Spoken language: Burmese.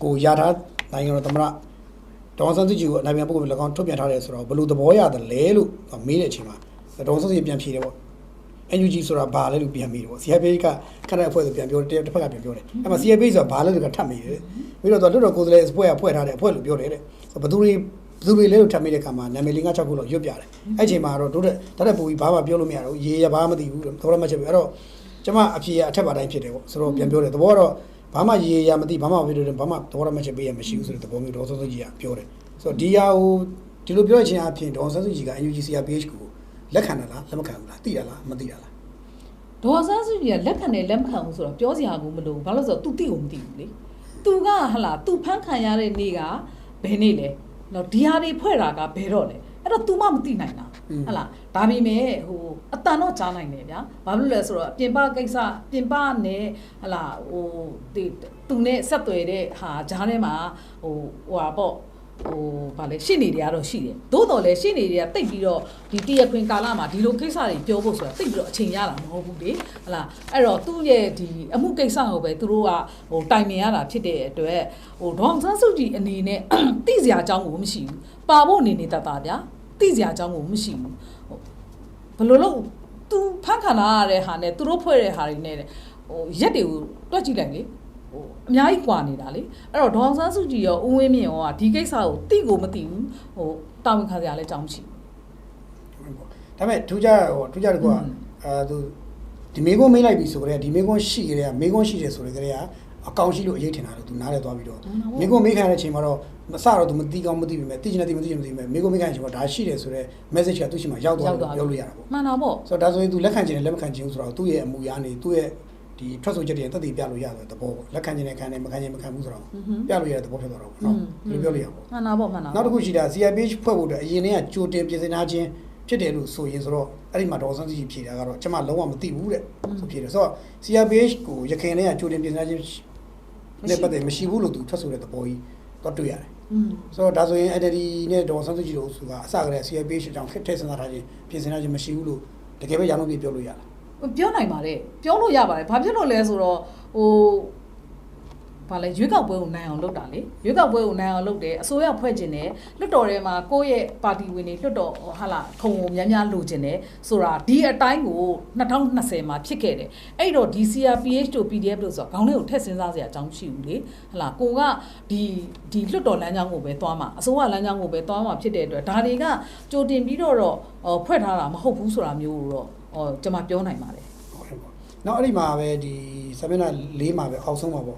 ကိုရထားနိုင်ငံတော်သမ္မတဒေါ်အောင်ဆန်းစုကြည်ကိုနိုင်ငံပုဂ္ဂိုလ်၎င်းထုတ်ပြန်ထားတယ်ဆိုတော့ဘယ်လိုသဘောရတယ်လဲလို့မေးတဲ့အချိန်မှာဒေါ်အောင်ဆန်းစုကြည်ပြန်ဖြေတယ်ပေါ့ NUG ဆိုတာဘာလဲလို့ပြန်မေးတယ်ပေါ့ CFA ကခဏအဖွဲ့ဆိုပြန်ပြောတယ်တစ်ဖက်ကပြန်ပြောတယ်အဲ့မှာ CFA ဆိုတာဘာလဲလို့ထပ်မေးတယ်ပြီးတော့လွတ်တော်ကိုယ်စားလှယ်အဖွဲ့ကဖွဲ့ထားတဲ့အဖွဲ့လို့ပြောတယ်တဲ့ဘယ်သူတွေလဲလို့ထပ်မေးတဲ့အခါမှာနာမည်5 6ခုလောက်ရွတ်ပြတယ်အဲ့အချိန်မှာတော့တို့တဲ့ပူပြီးဘာမှပြောလို့မရတော့ရေရဘာမှမသိဘူးသဘောမှတ်ချက်ပဲအဲ့တော့ကျမအဖြေအထက်ပါတိုင်းဖြစ်တယ်ပေါ့ဆိုတော့ပြန်ပြောတယ်သဘောကတော့ဘာမှရေရမသိဘာမှမပြောတယ်ဘာမှသဘောမှတ်ချက်ပေးရမရှိဘူးဆိုတဲ့သဘောမျိုးဒေါ်အောင်ဆန်းစုကြည်ကပြောတယ်ဆိုတော့ဒီဟာကိုဒီလိုပြောချင်အဖြစ်ဒေါ်အောင်ဆန်းစုကြည်က NUG CRPH ကိုလက်ခံတယ်လားလက်မခံဘူးလားသိရလားမသိရလားဒေါ်ဆန်းစုကြည်ကလက်ခံတယ်လက်မခံဘူးဆိုတော့ပြောစရာကိုမလိုဘူးဘာလို့ဆိုတော့ तू သိကိုမသိဘူးလေ तू ကဟလာ तू ဖမ်းခံရတဲ့နေ့ကဘယ်နေ့လဲနော်ဒီဟာတွေဖွဲ့တာကဘယ်တော့လဲအဲ့တော့ तू မှမသိနိုင်တာဟလာဒါပေမဲ့ဟိုအတန်တော့ကြားနိုင်တယ်ဗျာဘာလို့လဲဆိုတော့ပြင်ပကိစ္စပြင်ပနဲ့ဟလာဟိုသူနဲ့ဆက်သွယ်တဲ့ဟာဂျားထဲမှာဟိုဟာပေါ့ဟိုဗာလေရှင်းနေတွေကတော့ရှိတယ်သို့တော်လည်းရှင်းနေတွေကတိတ်ပြီးတော့ဒီတရခွင်ကာလမှာဒီလိုကိစ္စတွေပြောဖို့ဆိုတာတိတ်ပြီးတော့အချိန်ရတာမဟုတ်ဘူးလေဟလာအဲ့တော့သူ့ရဲ့ဒီအမှုကိစ္စကိုပဲသူတို့ကဟိုတိုင်ပင်ရတာဖြစ်တဲ့အတွက်ဟိုဒေါအောင်ဆန်းစုကြည်အနေနဲ့သိစရာအကြောင်းကိုမရှိဘူးပါဖို့အနေနဲ့တတ်တာဗျာသိစရာအကြောင်းကိုမရှိဘူးဟိုဘယ်လိုလုပ်သူဖန်ခံလာရတဲ့ဟာနဲ့သူတို့ဖွဲ့တဲ့ဟာတွေနဲ့ဟိုရက်တွေကိုတွက်ကြည့်လိုက်လေဟိုအများကြီးကွာနေတာလေအဲ့တော့ဒေါအောင်ဆန်းစုကြည်ရောဦးဝင်းမြင့်ရောကဒီကိစ္စကိုတိကိုမသိဘူးဟိုတာဝန်ခံစရာလည်းအကြောင်းမရှိဘူးဒါပေမဲ့ထူးခြားတကွာသူဒီမေကွန်းမေးလိုက်ပြီဆိုကြတဲ့ဒီမေကွန်းရှိကြတဲ့မေကွန်းရှိတယ်ဆိုကြတဲ့အကောင်ရှိလို့အရေးထင်တာလို့သူနားလဲသွားပြီးတော့မေကွန်းမေးခံတဲ့အချိန်မှာတော့မစတော့သူမသိကောင်းမသိပြီမဲ့သိချင်တယ်မသိချင်မသိမဲ့မေကွန်းမေးခံတဲ့အချိန်မှာဒါရှိတယ်ဆိုတဲ့ message ကသူ့ရှိမှရောက်သွားလို့ပြောလို့ရတာပေါ့မှန်တာပေါ့ဆိုတော့ဒါဆိုရင်သူလက်ခံခြင်းနဲ့လက်မခံခြင်းဆိုတော့သူ့ရဲ့အမူအရာနေသူ့ရဲ့ဒီထွက်ဆိုချက်တွေတက်တည်ပြလို့ရတယ်တဘောပေါ့လက်ခံခြင်းနဲ့ခံတယ်မခံခြင်းမခံဘူးဆိုတော့ပြလို့ရတဲ့တဘောဖြစ်သွားတော့ပေါ့နော်ဒီလိုပြောလို့ရပါမှန်တာပေါ့မှန်တာနောက်တစ်ခုရှိတာ CRPH ဖွဲ့ဖို့အတွက်အရင်တည်းကကြိုတင်ပြင်ဆင်ထားခြင်းဖြစ်တယ်လို့ဆိုရင်ဆိုတော့အဲ့ဒီမှာဒေါ်ဆန်းစုကြည်ဖြေတာကတော့ကျွန်မလုံးဝမသိဘူးတဲ့ဆိုဖြေတယ်ဆိုတော့ CRPH ကိုရခိုင်နဲ့ကကြိုတင်ပြင်ဆင်ထားခြင်းနဲ့ပတ်သက်မရှိဘူးလို့သူထွက်ဆိုတဲ့တဘောကြီးတော့တွေ့ရတယ်ဆိုတော့ဒါဆိုရင် NLD နဲ့ဒေါ်ဆန်းစုကြည်တို့ဆိုတာအစကတည်းက CRPH အကြောင်းခက်ထဲစဉ်းစားထားခြင်းပြင်ဆင်ထားခြင်းမရှိဘူးလို့တကယ်ပဲရအောင်ပြောလို့ရလားပြောနိုင်ပါတယ်ပြောလို့ရပါတယ်ဘာဖြစ်လို့လဲဆိုတော့ဟိုဘာလဲရွေးကောက်ပွဲကိုနိုင်အောင်လုပ်တာလေရွေးကောက်ပွဲကိုနိုင်အောင်လုပ်တယ်အစိုးရဖွဲ့ခြင်းနဲ့လွှတ်တော်ထဲမှာကိုယ့်ရဲ့ပါတီဝင်တွေလွှတ်တော်ဟာလာခုံကိုများများလိုချင်တယ်ဆိုတာဒီအတိုင်းကို2020မှာဖြစ်ခဲ့တယ်အဲ့တော့ဒီ CRPH တို့ PDF တို့ဆိုတော့ခေါင်းထဲကိုထည့်စဉ်းစားစရာအကြောင်းရှိဘူးလေဟာလာကိုကဒီလွှတ်တော်လမ်းကြောင်းကိုပဲသွားမှာအစိုးရလမ်းကြောင်းကိုပဲသွားမှာဖြစ်တဲ့အတွက်ဒါတွေကကြိုတင်ပြီးတော့ဖွဲ့ထားတာမဟုတ်ဘူးဆိုတာမျိုးတော့ကျွန်မပြောနိုင်ပါတယ်နောက်အဲ့ဒီမှာပဲဒီဆမင်းနာ၄မှာပဲအောက်ဆုံးမှာပေါ့